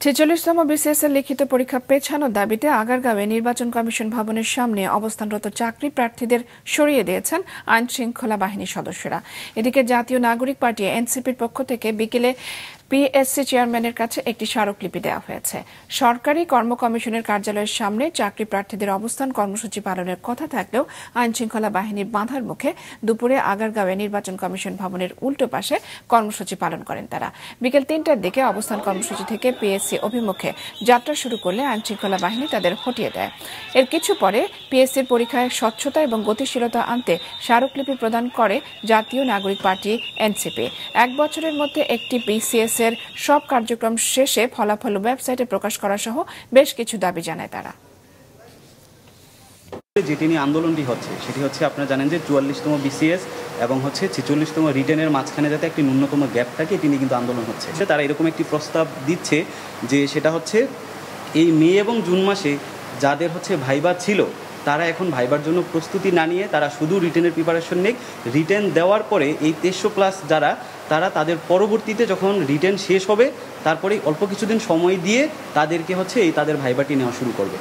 ছেচল্লিশতম BCS এর লিখিত পরীক্ষা পেছানোর দাবিতে আগারগাঁওয়ে নির্বাচন কমিশন ভবনের সামনে অবস্থানরত চাকরি প্রার্থীদের সরিয়ে দিয়েছেন আইন শৃঙ্খলা বাহিনীর সদস্যরা। এদিকে জাতীয় নাগরিক পার্টি এনসিপির পক্ষ থেকে বিকেলে পিএসসি চেয়ারম্যানের কাছে একটি স্মারকলিপি দেওয়া হয়েছে। সরকারি কর্ম কমিশনের কার্যালয়ের সামনে চাকরি প্রার্থীদের অবস্থান কর্মসূচি পালনের কথা থাকলেও আইন শৃঙ্খলা বাহিনীর বাধার মুখে দুপুরে আগারগাঁওয়ে নির্বাচন কমিশন ভবনের উল্টো পাশে কর্মসূচি পালন করেন তারা। বিকেল ৩টার দিকে অবস্থান কর্মসূচি থেকে পিএসসি অভিমুখে যাত্রা শুরু করলে আইন শৃঙ্খলা বাহিনী তাদের হটিয়ে দেয়। এর কিছু পরে পিএসসির পরীক্ষায় স্বচ্ছতা এবং গতিশীলতা আনতে স্মারকলিপি প্রদান করে জাতীয় নাগরিক পার্টি এনসিপি। ১ বছরের মধ্যে একটি বিসিএস এর সব কার্যক্রম শেষে ফলাফল ওয়েবসাইটে প্রকাশ করা সহ বেশ কিছু দাবি জানায় তারা। যেটি নিয়ে আন্দোলনটি হচ্ছে সেটি হচ্ছে আপনারা জানেন যে ৪৪তম বিসিএস এবং হচ্ছে ৪৬তম রিটেনের মাঝখানে যাতে একটি ন্যূনতম গ্যাপ থাকে এটি নিয়ে কিন্তু আন্দোলন হচ্ছে। তারা এরকম একটি প্রস্তাব দিচ্ছে যে সেটা হচ্ছে এই মে এবং জুন মাসে যাদের হচ্ছে ভাইবা ছিল তারা এখন ভাইবার জন্য প্রস্তুতি না নিয়ে তারা শুধু রিটেনের প্রিপারেশন নেই। রিটেন দেওয়ার পরে এই ২৩০০+ যারা তাদের পরবর্তীতে যখন রিটেন শেষ হবে তারপরে অল্প কিছুদিন সময় দিয়ে তাদেরকে হচ্ছে তাদের ভাইবাটি নেওয়া শুরু করবে।